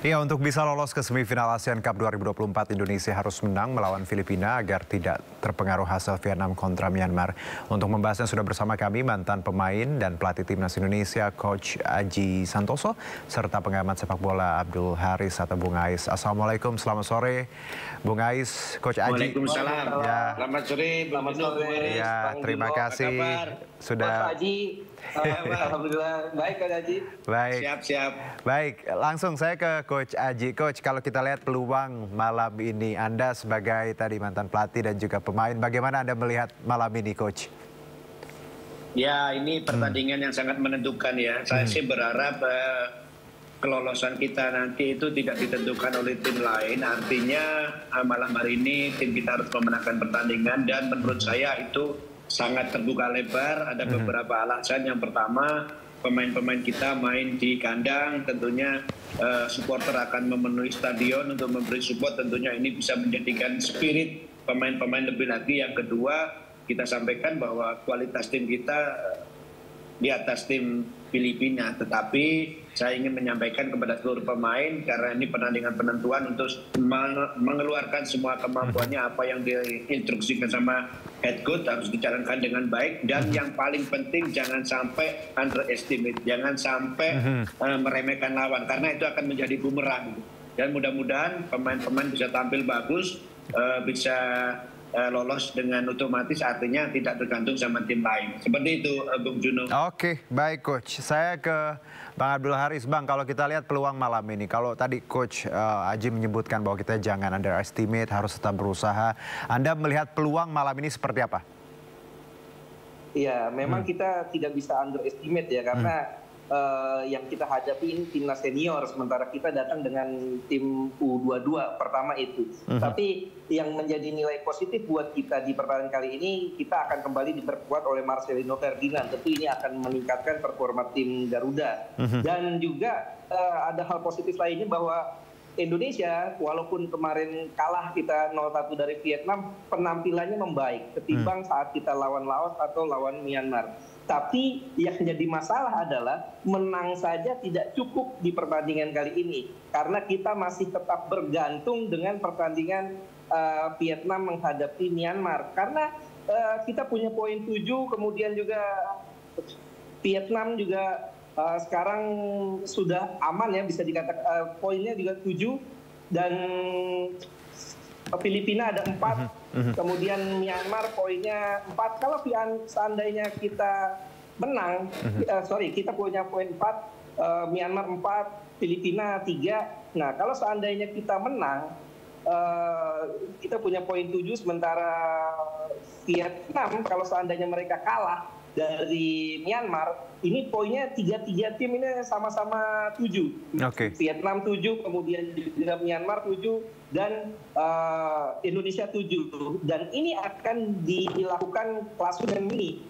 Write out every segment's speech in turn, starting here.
Ya, untuk bisa lolos ke semifinal ASEAN Cup 2024, Indonesia harus menang melawan Filipina agar tidak terpengaruh hasil Vietnam kontra Myanmar. Untuk membahasnya sudah bersama kami mantan pemain dan pelatih timnas Indonesia, Coach Aji Santoso, serta pengamat sepak bola Abdul Haris atau Bung Ais. Assalamualaikum, selamat sore, Bung Ais, Coach Aji. Waalaikumsalam. Ya. Selamat sore, Selamat sore. Ya, terima kasih sudah. Mas Aji, alhamdulillah baik Coach Aji. Baik. Siap. Baik, langsung saya ke Coach Aji. Coach, kalau kita lihat peluang malam ini, Anda sebagai tadi mantan pelatih dan juga pemain, bagaimana Anda melihat malam ini, Coach? Ya, ini pertandingan yang sangat menentukan ya. Saya sih berharap kelolosan kita nanti itu tidak ditentukan oleh tim lain. Artinya malam hari ini tim kita harus memenangkan pertandingan dan menurut saya itu sangat terbuka lebar. Ada beberapa alasan. Yang pertama, pemain-pemain kita main di kandang, tentunya supporter akan memenuhi stadion untuk memberi support. Tentunya ini bisa menjadikan spirit pemain-pemain lebih lagi. Yang kedua, kita sampaikan bahwa kualitas tim kita di atas tim Filipina, tetapi saya ingin menyampaikan kepada seluruh pemain karena ini pertandingan penentuan untuk mengeluarkan semua kemampuannya, apa yang diinstruksikan sama head coach harus dijalankan dengan baik, dan yang paling penting jangan sampai underestimate, jangan sampai meremehkan lawan karena itu akan menjadi bumerang. Dan mudah-mudahan pemain-pemain bisa tampil bagus, bisa lolos dengan otomatis, artinya tidak tergantung sama tim lain. Seperti itu, Bung Juno. Oke, baik Coach. Saya ke Bang Abdul Haris. Bang, kalau kita lihat peluang malam ini, kalau tadi Coach Aji menyebutkan bahwa kita jangan underestimate, harus tetap berusaha. Anda melihat peluang malam ini seperti apa? Iya, memang kita tidak bisa underestimate ya, karena yang kita hadapi ini timnas senior, sementara kita datang dengan tim U22 pertama itu. Tapi yang menjadi nilai positif buat kita di pertandingan kali ini, kita akan kembali diperkuat oleh Marcelino Ferdinand. Tentu ini akan meningkatkan performa tim Garuda. Dan juga ada hal positif lainnya bahwa Indonesia, walaupun kemarin kalah kita 0-1 dari Vietnam, penampilannya membaik ketimbang saat kita lawan Laos atau lawan Myanmar. Tapi yang jadi masalah adalah menang saja tidak cukup di pertandingan kali ini. Karena kita masih tetap bergantung dengan pertandingan Vietnam menghadapi Myanmar. Karena kita punya poin 7, kemudian juga Vietnam juga sekarang sudah aman ya, bisa dikatakan poinnya juga 7, dan Filipina ada 4, kemudian Myanmar poinnya 4. Kalau seandainya kita menang, kita punya poin 4, Myanmar 4, Filipina 3. Nah, kalau seandainya kita menang, kita punya poin 7, sementara Vietnam kalau seandainya mereka kalah dari Myanmar, ini poinnya 3 tim ini sama-sama 7. Vietnam 7, kemudian juga Myanmar 7, dan Indonesia 7. Dan ini akan dilakukan klasemen mini.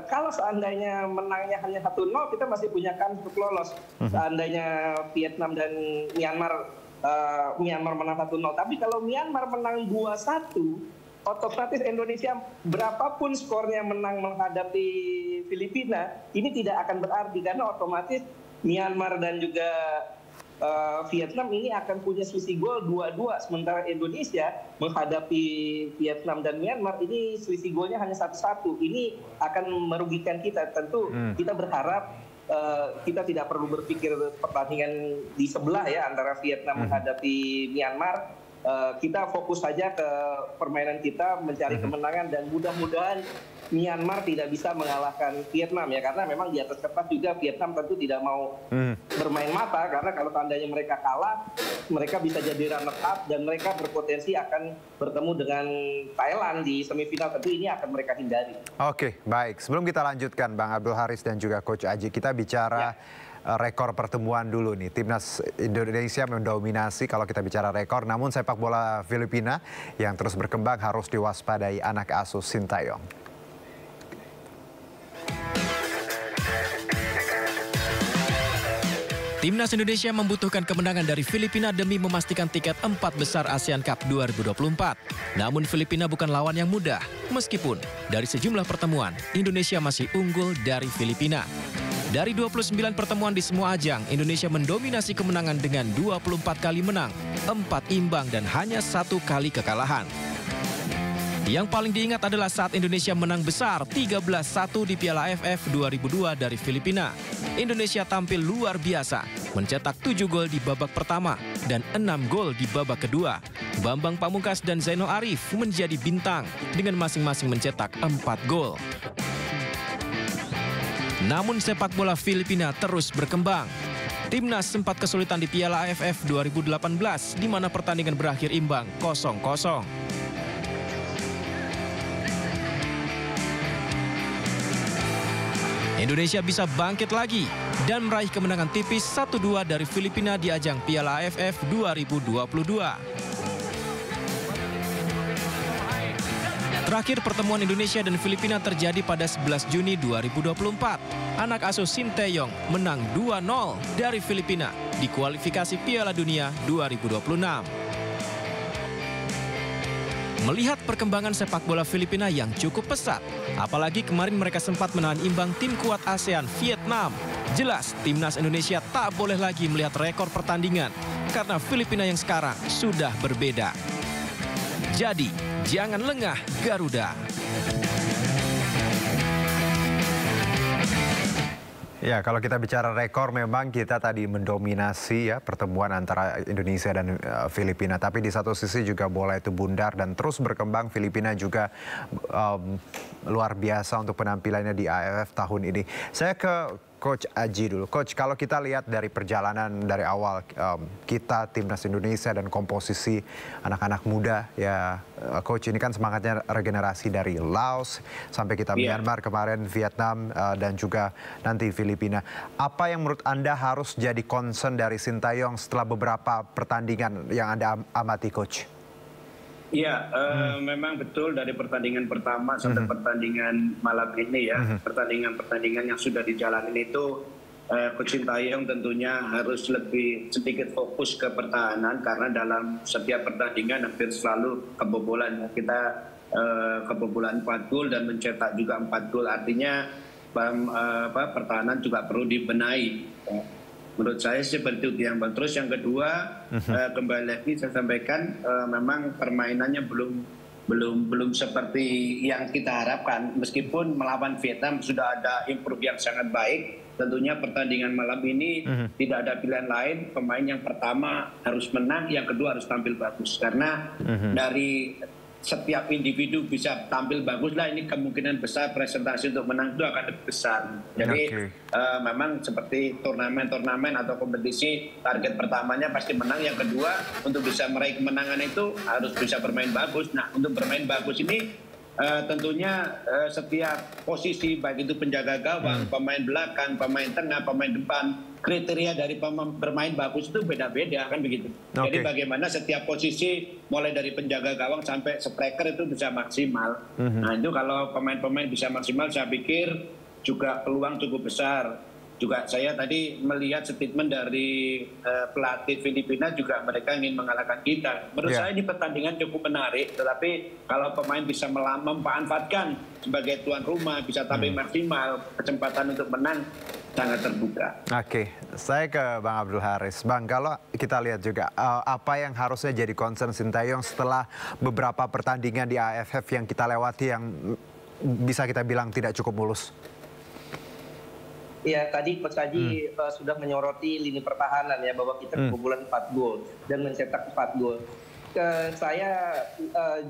Kalau seandainya menangnya hanya 1-0, kita masih punya kans untuk lolos. Seandainya Vietnam dan Myanmar menang 1-0. Tapi kalau Myanmar menang 2-1, otomatis Indonesia berapapun skornya menang menghadapi Filipina, ini tidak akan berarti karena otomatis Myanmar dan juga Vietnam ini akan punya selisih gol 2-2, sementara Indonesia menghadapi Vietnam dan Myanmar ini selisih golnya hanya 1-1. Ini akan merugikan kita. Tentu kita berharap kita tidak perlu berpikir pertandingan di sebelah ya antara Vietnam menghadapi Myanmar. Kita fokus saja ke permainan kita, mencari kemenangan, dan mudah-mudahan Myanmar tidak bisa mengalahkan Vietnam ya, karena memang di atas kertas juga Vietnam tentu tidak mau bermain mata, karena kalau tandanya mereka kalah, mereka bisa jadi runner up dan mereka berpotensi akan bertemu dengan Thailand di semifinal. Tentu ini akan mereka hindari. Oke, baik. Sebelum kita lanjutkan, Bang Abdul Haris dan juga Coach Aji, kita bicara rekor pertemuan dulu nih. Timnas Indonesia mendominasi kalau kita bicara rekor, namun sepak bola Filipina yang terus berkembang harus diwaspadai anak asuh Sintayong. Timnas Indonesia membutuhkan kemenangan dari Filipina demi memastikan tiket 4 besar ASEAN Cup 2024. Namun Filipina bukan lawan yang mudah, meskipun dari sejumlah pertemuan Indonesia masih unggul dari Filipina. Dari 29 pertemuan di semua ajang, Indonesia mendominasi kemenangan dengan 24 kali menang, 4 imbang dan hanya 1 kali kekalahan. Yang paling diingat adalah saat Indonesia menang besar 13-1 di Piala AFF 2002 dari Filipina. Indonesia tampil luar biasa, mencetak 7 gol di babak pertama dan 6 gol di babak kedua. Bambang Pamungkas dan Zainal Arif menjadi bintang dengan masing-masing mencetak 4 gol. Namun sepak bola Filipina terus berkembang. Timnas sempat kesulitan di Piala AFF 2018 di mana pertandingan berakhir imbang 0-0. Indonesia bisa bangkit lagi dan meraih kemenangan tipis 1-2 dari Filipina di ajang Piala AFF 2022. Terakhir pertemuan Indonesia dan Filipina terjadi pada 11 Juni 2024. Anak asuh Sinteyong menang 2-0 dari Filipina di kualifikasi Piala Dunia 2026. Melihat perkembangan sepak bola Filipina yang cukup pesat, apalagi kemarin mereka sempat menahan imbang tim kuat ASEAN Vietnam. Jelas timnas Indonesia tak boleh lagi melihat rekor pertandingan karena Filipina yang sekarang sudah berbeda. Jadi, jangan lengah Garuda. Ya, kalau kita bicara rekor memang kita tadi mendominasi ya pertemuan antara Indonesia dan Filipina. Tapi di satu sisi juga bola itu bundar dan terus berkembang. Filipina juga luar biasa untuk penampilannya di AFF tahun ini. Saya ke Coach Aji dulu. Coach, kalau kita lihat dari perjalanan dari awal kita timnas Indonesia dan komposisi anak-anak muda ya, Coach, ini kan semangatnya regenerasi dari Laos sampai kita Myanmar kemarin, Vietnam dan juga nanti Filipina. Apa yang menurut Anda harus jadi concern dari Sintayong setelah beberapa pertandingan yang Anda amati, Coach? Iya, memang betul dari pertandingan pertama sampai pertandingan malam ini ya, pertandingan-pertandingan yang sudah dijalanin itu, Coach Sintayong tentunya harus lebih sedikit fokus ke pertahanan karena dalam setiap pertandingan hampir selalu kebobolan. Kita kebobolan 4 gol dan mencetak juga 4 gol, artinya pertahanan juga perlu dibenahi. Menurut saya seperti itu yang terus yang kedua kembali lagi saya sampaikan memang permainannya belum seperti yang kita harapkan meskipun melawan Vietnam sudah ada improve yang sangat baik. Tentunya pertandingan malam ini tidak ada pilihan lain, pemain yang pertama harus menang, yang kedua harus tampil bagus karena dari setiap individu bisa tampil bagus lah, ini kemungkinan besar presentasi untuk menang itu akan lebih besar. Jadi memang seperti turnamen atau kompetisi, target pertamanya pasti menang, yang kedua untuk bisa meraih kemenangan itu harus bisa bermain bagus. Nah, untuk bermain bagus ini tentunya setiap posisi baik itu penjaga gawang, pemain belakang, pemain tengah, pemain depan, kriteria dari bermain bagus itu beda-beda kan begitu. Jadi bagaimana setiap posisi mulai dari penjaga gawang sampai striker itu bisa maksimal. Nah itu kalau pemain-pemain bisa maksimal saya pikir juga peluang cukup besar. Juga saya tadi melihat statement dari pelatih Filipina juga mereka ingin mengalahkan kita. Menurut saya ini pertandingan cukup menarik, tetapi kalau pemain bisa memanfaatkan sebagai tuan rumah, bisa tampil maksimal, kesempatan untuk menang sangat terbuka. Oke, saya ke Bang Abdul Haris. Bang, kalau kita lihat juga apa yang harusnya jadi concern Sintayong setelah beberapa pertandingan di AFF yang kita lewati yang bisa kita bilang tidak cukup mulus? Ya, tadi Coach Haji sudah menyoroti lini pertahanan ya, bahwa kita kebobolan 4 gol dan mencetak 4 gol. Saya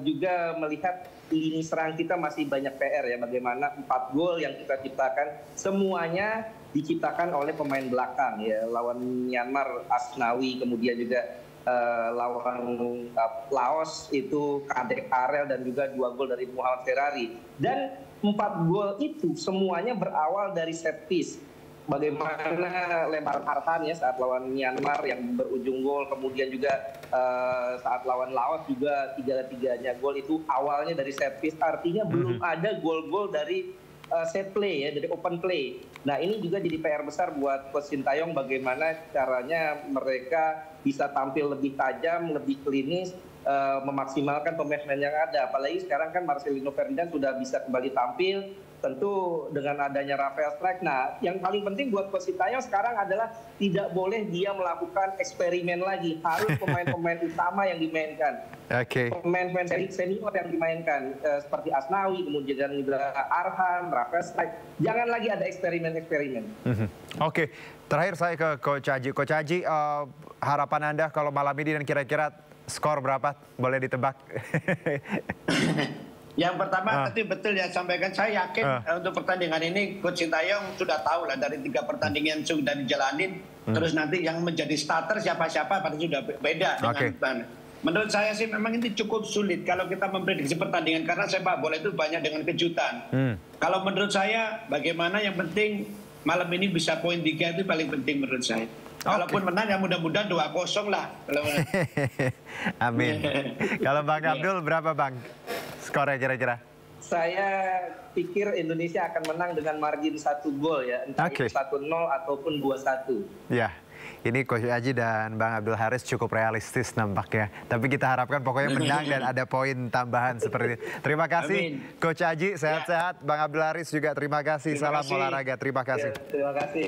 juga melihat lini serang kita masih banyak PR ya, bagaimana 4 gol yang kita ciptakan semuanya diciptakan oleh pemain belakang ya. Lawan Myanmar Asnawi, kemudian juga lawan Laos itu Kadek Arel dan juga 2 gol dari Muhammad Ferrari. Dan 4 gol itu semuanya berawal dari set piece. Bagaimana lemparan Arhan ya saat lawan Myanmar yang berujung gol, kemudian juga saat lawan Laos juga tiga-tiganya gol itu awalnya dari set piece. Artinya belum ada gol-gol dari set play ya, dari open play. Nah ini juga jadi PR besar buat Coach Sintayong, bagaimana caranya mereka bisa tampil lebih tajam, lebih klinis, memaksimalkan pemain yang ada. Apalagi sekarang kan Marcelino Ferdinand sudah bisa kembali tampil, tentu dengan adanya Rafael Strike. Nah, yang paling penting buat Coach Sintayong sekarang adalah tidak boleh dia melakukan eksperimen lagi. Harus pemain-pemain utama yang dimainkan. Pemain-pemain senior yang dimainkan seperti Asnawi, kemudian juga Arhan, Rafael Strike. Jangan lagi ada eksperimen-eksperimen. Oke, terakhir saya ke Coach Aji. Coach Aji, harapan Anda kalau malam ini dan kira-kira skor berapa? Boleh ditebak? Yang pertama tadi betul ya sampaikan, saya yakin untuk pertandingan ini Coach Sintayong sudah tahu lah dari 3 pertandingan sudah dijalanin. Terus nanti yang menjadi starter siapa-siapa pasti sudah beda dengan menurut saya sih memang ini cukup sulit kalau kita memprediksi pertandingan karena sepak bola itu banyak dengan kejutan. Kalau menurut saya bagaimana yang penting malam ini bisa poin 3 itu paling penting menurut saya. Kalaupun menang ya mudah-mudahan 2-0 lah. Amin. Kalau Bang Abdul berapa Bang skornya kira-kira? Saya pikir Indonesia akan menang dengan margin 1 gol ya. Entah itu 1-0 ataupun 2-1. Ya. Ini Coach Aji dan Bang Abdul Haris cukup realistis nampaknya. Tapi kita harapkan pokoknya menang dan ada poin tambahan seperti itu. Terima kasih Coach Aji, sehat-sehat. Bang Abdul Haris juga terima kasih. Salam olahraga, terima kasih. Terima kasih.